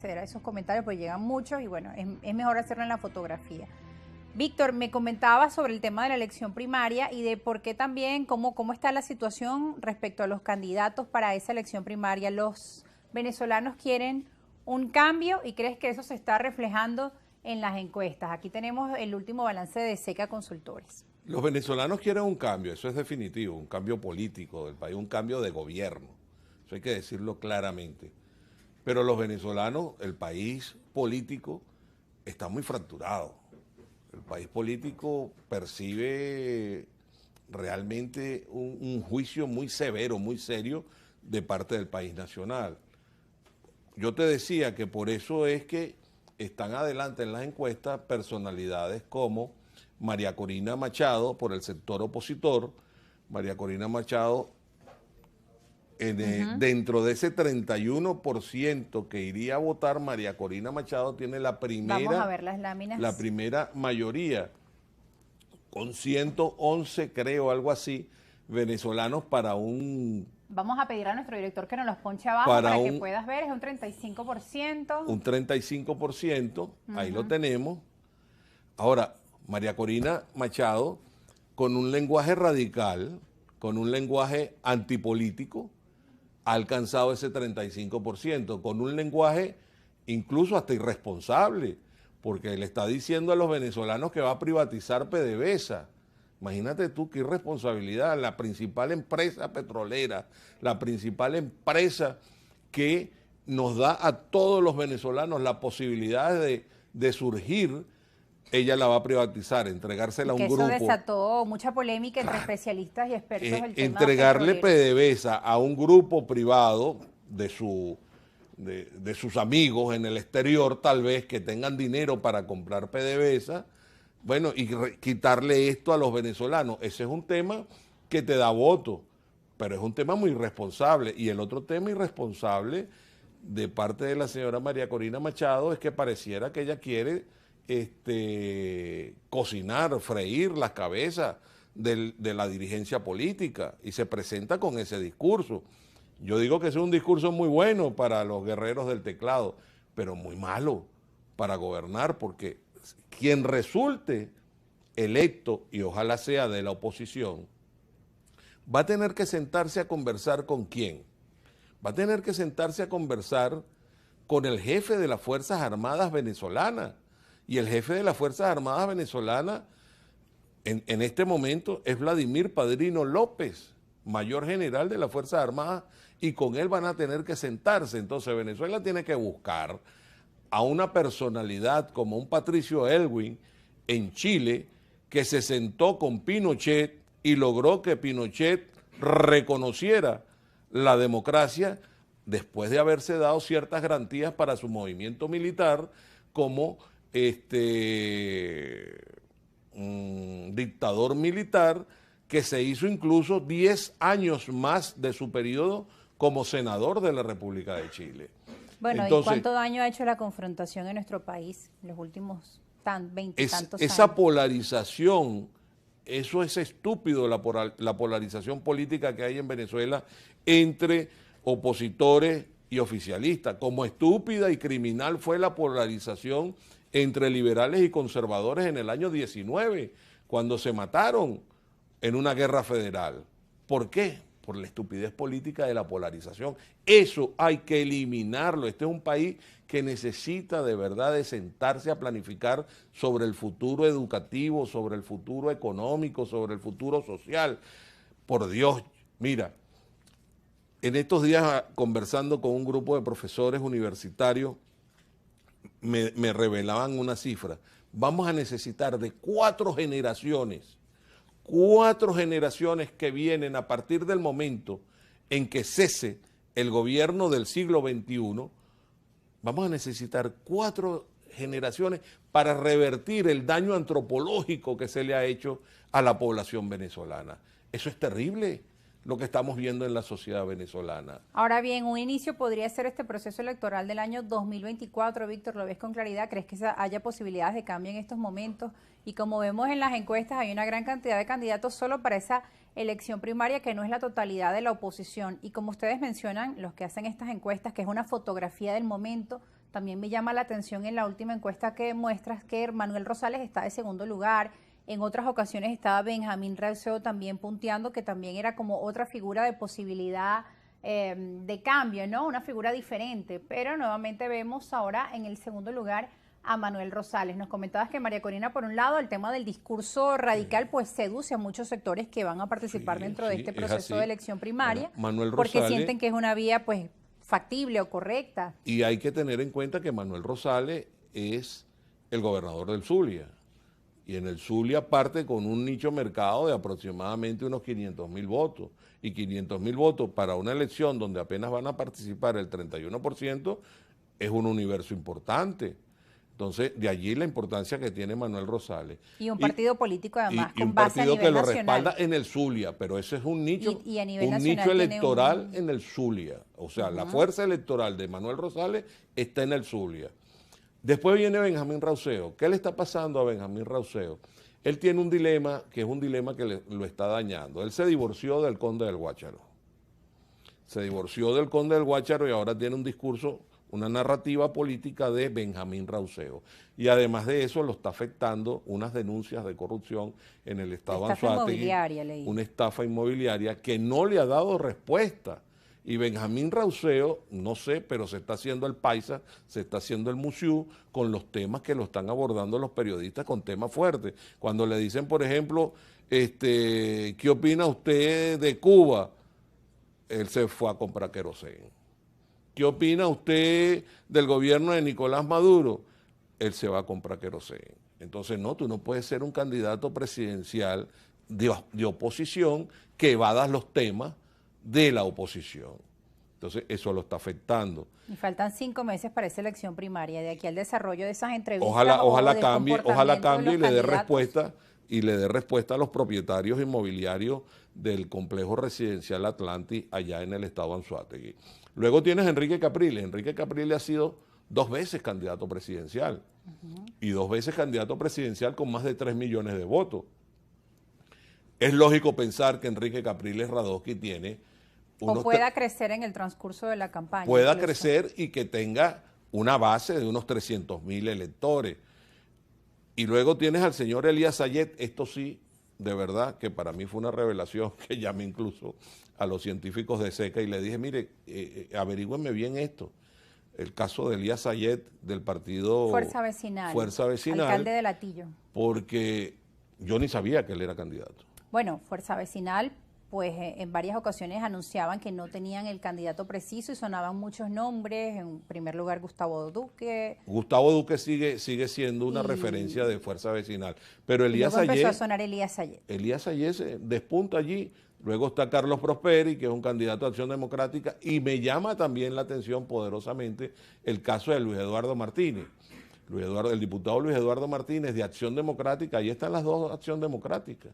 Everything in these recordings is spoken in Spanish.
a esos comentarios, pues llegan muchos y bueno, es mejor hacerlo en la fotografía. Víctor, me comentaba sobre el tema de la elección primaria y de por qué también, cómo está la situación respecto a los candidatos para esa elección primaria. Los venezolanos quieren un cambio y crees que eso se está reflejando en las encuestas. Aquí tenemos el último balance de Seca Consultores. Los venezolanos quieren un cambio, eso es definitivo, un cambio político del país, un cambio de gobierno. Eso hay que decirlo claramente. Pero los venezolanos, el país político, está muy fracturado. El país político percibe realmente un juicio muy severo, muy serio de parte del país nacional. Yo te decía que por eso es que están adelante en las encuestas personalidades como María Corina Machado por el sector opositor. María Corina Machado, dentro de ese 31% que iría a votar, María Corina Machado tiene Vamos a ver las láminas. la primera mayoría, con 111, creo, algo así, venezolanos para un... Vamos a pedir a nuestro director que nos los ponche abajo para que puedas ver, es un 35%. Un 35%, ahí lo tenemos. Ahora, María Corina Machado, con un lenguaje radical, con un lenguaje antipolítico, ha alcanzado ese 35%, con un lenguaje incluso hasta irresponsable, porque le está diciendo a los venezolanos que va a privatizar PDVSA. Imagínate tú qué irresponsabilidad, la principal empresa petrolera, la principal empresa que nos da a todos los venezolanos la posibilidad de surgir, ella la va a privatizar, entregársela a un grupo. Eso desató mucha polémica entre especialistas y expertos del tema entregarle petrolero. PDVSA a un grupo privado de sus amigos en el exterior, tal vez, que tengan dinero para comprar PDVSA, bueno, y quitarle esto a los venezolanos. Ese es un tema que te da voto, pero es un tema muy irresponsable. Y el otro tema irresponsable de parte de la señora María Corina Machado es que pareciera que ella quiere cocinar, freír las cabezas de la dirigencia política y se presenta con ese discurso. Yo digo que es un discurso muy bueno para los guerreros del teclado, pero muy malo para gobernar, porque quien resulte electo, y ojalá sea de la oposición, va a tener que sentarse a conversar con quién. Va a tener que sentarse a conversar con el jefe de las Fuerzas Armadas venezolanas. Y el jefe de las Fuerzas Armadas venezolanas en este momento es Vladimir Padrino López, mayor general de las Fuerzas Armadas, y con él van a tener que sentarse. Entonces Venezuela tiene que buscar a una personalidad como un Patricio Aylwin en Chile, que se sentó con Pinochet y logró que Pinochet reconociera la democracia después de haberse dado ciertas garantías para su movimiento militar, como un dictador militar que se hizo incluso 10 años más de su periodo como senador de la República de Chile. Bueno, entonces, ¿y cuánto daño ha hecho la confrontación en nuestro país en los últimos 20 y tantos años? Esa polarización, eso es estúpido, la polarización política que hay en Venezuela entre opositores y oficialistas. Como estúpida y criminal fue la polarización entre liberales y conservadores en el año 19, cuando se mataron en una guerra federal. ¿Por qué? Por la estupidez política de la polarización. Eso hay que eliminarlo. Este es un país que necesita de verdad de sentarse a planificar sobre el futuro educativo, sobre el futuro económico, sobre el futuro social. Por Dios, mira, en estos días conversando con un grupo de profesores universitarios, me revelaban una cifra. Vamos a necesitar de 4 generaciones que vienen a partir del momento en que cese el gobierno del siglo XXI, vamos a necesitar 4 generaciones para revertir el daño antropológico que se le ha hecho a la población venezolana. Eso es terrible, lo que estamos viendo en la sociedad venezolana. Ahora bien, un inicio podría ser este proceso electoral del año 2024, Víctor, ¿lo ves con claridad? ¿Crees que haya posibilidades de cambio en estos momentos? Y como vemos en las encuestas, hay una gran cantidad de candidatos solo para esa elección primaria que no es la totalidad de la oposición. Y como ustedes mencionan, los que hacen estas encuestas, que es una fotografía del momento, También me llama la atención en la última encuesta que muestras que Manuel Rosales está de segundo lugar. En otras ocasiones estaba Benjamín Rauseo también punteando, que también era como otra figura de posibilidad de cambio, ¿no? Una figura diferente. Pero nuevamente vemos ahora en el segundo lugar a Manuel Rosales. Nos comentabas que María Corina, por un lado, el tema del discurso radical, pues seduce a muchos sectores que van a participar dentro de este proceso de elección primaria, bueno, Manuel porque Rosales, sienten que es una vía, pues, factible o correcta. Y hay que tener en cuenta que Manuel Rosales es el gobernador del Zulia. Y en el Zulia parte con un nicho mercado de aproximadamente unos 500.000 votos. Y 500.000 votos para una elección donde apenas van a participar el 31% es un universo importante. Entonces, de allí la importancia que tiene Manuel Rosales. Y un partido político, además, y con un base partido a nivel que lo nacional. respalda en el Zulia, pero ese es un nicho, Y a nivel un nacional nicho tiene electoral en el Zulia. O sea, la fuerza electoral de Manuel Rosales está en el Zulia. Después viene Benjamín Rauseo. ¿Qué le está pasando a Benjamín Rauseo? Él tiene un dilema, que es un dilema que lo está dañando. Él se divorció del Conde del Guácharo. Se divorció del Conde del Guácharo y ahora tiene un discurso, una narrativa política de Benjamín Rauseo. Y además de eso lo está afectando unas denuncias de corrupción en el estado Anzoátegui, una estafa inmobiliaria que no le ha dado respuesta. Y Benjamín Rauseo, no sé, pero se está haciendo el paisa, se está haciendo el musiú con los temas que lo están abordando los periodistas con temas fuertes. Cuando le dicen, por ejemplo, ¿qué opina usted de Cuba? Él se fue a comprar querosén. ¿Qué opina usted del gobierno de Nicolás Maduro? Él se va a comprar querosén. Entonces, no, tú no puedes ser un candidato presidencial de oposición que evadas los temas de la oposición. Entonces, eso lo está afectando. Y faltan 5 meses para esa elección primaria. De aquí al desarrollo de esas entrevistas. Ojalá cambie y le dé respuesta a los propietarios inmobiliarios del complejo residencial Atlantis allá en el estado Anzoátegui. Luego tienes a Enrique Capriles. Enrique Capriles ha sido 2 veces candidato presidencial y 2 veces candidato presidencial con más de 3 millones de votos. Es lógico pensar que Enrique Capriles Radosky tiene o pueda crecer en el transcurso de la campaña. Pueda crecer y que tenga una base de unos 300.000 electores. Y luego tienes al señor Elías Sayet. Esto sí, de verdad, que para mí fue una revelación, que llamé incluso a los científicos de SECA y le dije, mire, averígüenme bien esto. El caso de Elías Sayet del partido Fuerza Vecinal, alcalde de Latillo. Porque yo ni sabía que él era candidato. Bueno, Fuerza Vecinal, pues en varias ocasiones anunciaban que no tenían el candidato preciso y sonaban muchos nombres. En primer lugar, Gustavo Duque. Gustavo Duque sigue siendo una referencia de Fuerza Vecinal. Pero Elías Sayet, empezó a sonar Elías Sayet. Elías Sayet se despunta allí. Luego está Carlos Prosperi, que es un candidato a Acción Democrática. Y me llama también la atención poderosamente el caso de Luis Eduardo Martínez. El diputado Luis Eduardo Martínez de Acción Democrática. Ahí están las dos Acción Democrática.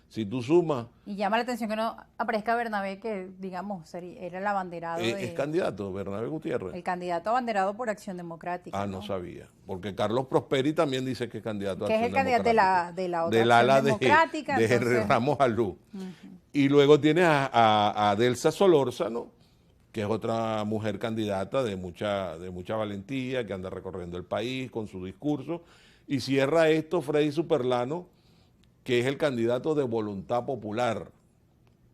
Si tú sumas... Y llama la atención que no aparezca Bernabé, que digamos era el abanderado es candidato, Bernabé Gutiérrez. El candidato abanderado por Acción Democrática. No sabía. Porque Carlos Prosperi también dice que es candidato a Acción Democrática. Que es el candidato de la otra Acción ala Democrática. De Ramos Alú. Y luego tienes a Delsa Solórzano, que es otra mujer candidata de mucha valentía, que anda recorriendo el país con su discurso. Y cierra esto Freddy Superlano, que es el candidato de Voluntad Popular.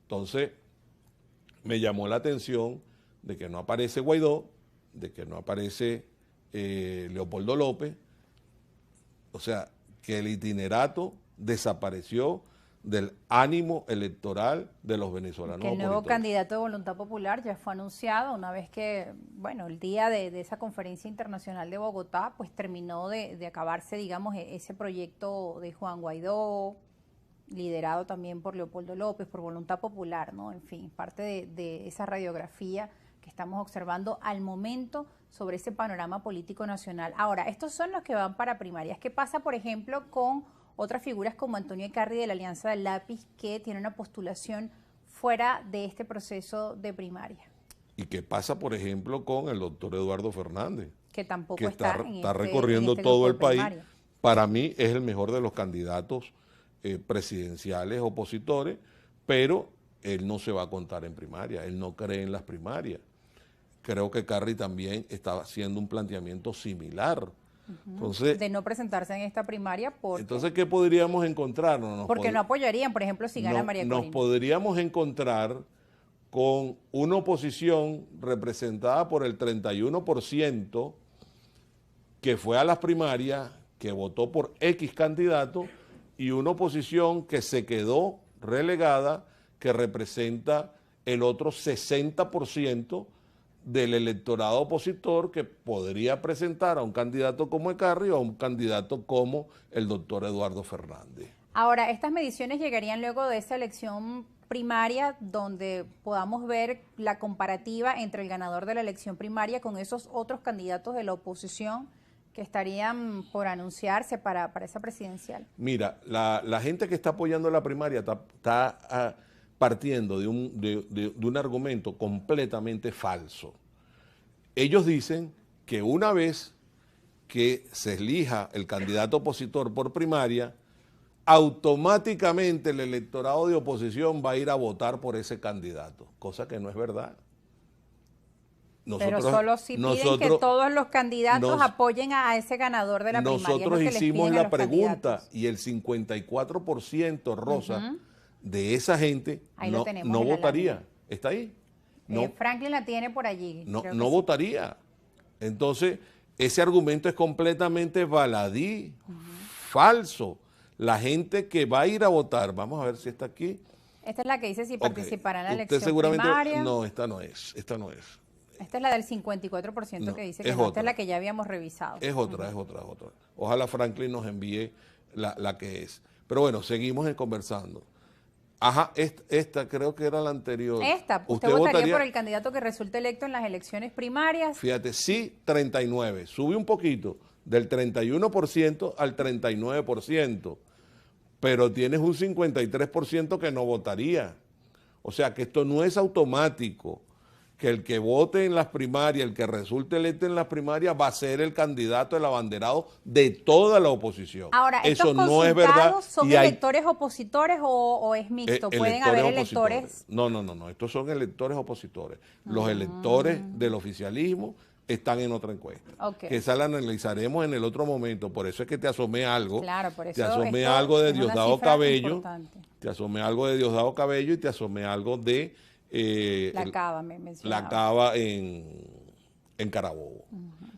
Entonces, me llamó la atención de que no aparece Guaidó, de que no aparece Leopoldo López, o sea, que el itinerato desapareció del ánimo electoral de los venezolanos. Que el nuevo candidato de Voluntad Popular ya fue anunciado una vez que, bueno, el día de esa conferencia internacional de Bogotá, pues terminó de acabarse, digamos, ese proyecto de Juan Guaidó, liderado también por Leopoldo López, por Voluntad Popular, ¿no? En fin, parte de esa radiografía que estamos observando al momento sobre ese panorama político nacional. Ahora, estos son los que van para primarias. ¿Qué pasa, por ejemplo, con otras figuras como Antonio Ecarri de la Alianza del Lápiz, que tiene una postulación fuera de este proceso de primaria? ¿Y qué pasa, por ejemplo, con el doctor Eduardo Fernández? Que tampoco que está recorriendo todo el país. Para mí es el mejor de los candidatos presidenciales opositores, pero él no se va a contar en primaria, él no cree en las primarias. creo que Carri también estaba haciendo un planteamiento similar. Entonces, de no presentarse en esta primaria entonces ¿qué podríamos encontrarnos? Porque no apoyarían, por ejemplo, si gana María Corina. Nos podríamos encontrar con una oposición representada por el 31% que fue a las primarias, que votó por X candidato, y una oposición que se quedó relegada, que representa el otro 60% del electorado opositor, que podría presentar a un candidato como Ecarri o a un candidato como el doctor Eduardo Fernández. Ahora, estas mediciones llegarían luego de esa elección primaria, donde podamos ver la comparativa entre el ganador de la elección primaria con esos otros candidatos de la oposición que estarían por anunciarse para esa presidencial. Mira, la gente que está apoyando la primaria está partiendo de un argumento completamente falso. Ellos dicen que una vez que se elija el candidato opositor por primaria, automáticamente el electorado de oposición va a ir a votar por ese candidato, cosa que no es verdad. Pero solo si piden que todos los candidatos apoyen a ese ganador de la primaria. Nosotros hicimos la pregunta y el 54%, Rosa, de esa gente no votaría. ¿Está ahí? No, Franklin la tiene por allí. No votaría. Entonces, ese argumento es completamente baladí, falso. La gente que va a ir a votar, vamos a ver si está aquí. Esta es la que dice si participará en la elección primaria. No, esta no es. Esta es la del 54% que dice que no. Esta es la que ya habíamos revisado. Es otra. Ojalá Franklin nos envíe la que es. Pero bueno, seguimos conversando. Ajá, esta creo que era la anterior. ¿Usted votaría por el candidato que resulte electo en las elecciones primarias? Fíjate, sí, 39. Sube un poquito, del 31% al 39%. Pero tienes un 53% que no votaría. O sea que esto no es automático, que el que vote en las primarias, el que resulte electo en las primarias, va a ser el candidato, el abanderado de toda la oposición. Ahora, ¿estos eso no es verdad. ¿Son electores opositores o es mixto? ¿Pueden haber electores? No, estos son electores opositores. Los electores del oficialismo están en otra encuesta. Que esa la analizaremos en el otro momento. Por eso es que te asomé algo. Claro, por eso te asomé algo de Diosdado Cabello. Importante. Te asomé algo de Diosdado Cabello y te asomé algo de la Cava, me mencionaba. La Cava en Carabobo.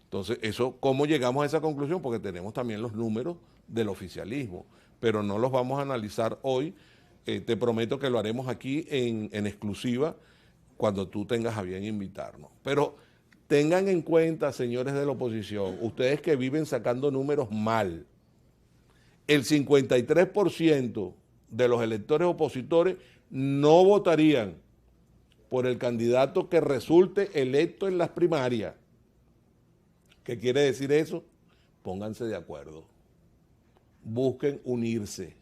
Entonces, ¿cómo llegamos a esa conclusión? Porque tenemos también los números del oficialismo, pero no los vamos a analizar hoy. Te prometo que lo haremos aquí en exclusiva cuando tú tengas a bien invitarnos. Pero tengan en cuenta, señores de la oposición, ustedes que viven sacando números mal, el 53% de los electores opositores no votarían por el candidato que resulte electo en las primarias. ¿Qué quiere decir eso? Pónganse de acuerdo. Busquen unirse.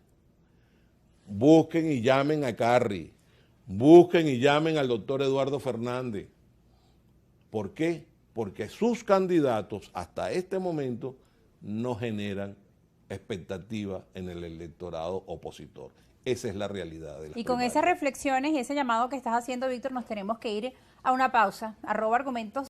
Busquen y llamen a Carri. Busquen y llamen al doctor Eduardo Fernández. ¿Por qué? Porque sus candidatos hasta este momento no generan expectativa en el electorado opositor. Esa es la realidad de las Y con primarias. esas reflexiones y ese llamado que estás haciendo, Víctor, nos tenemos que ir a una pausa. @argumentos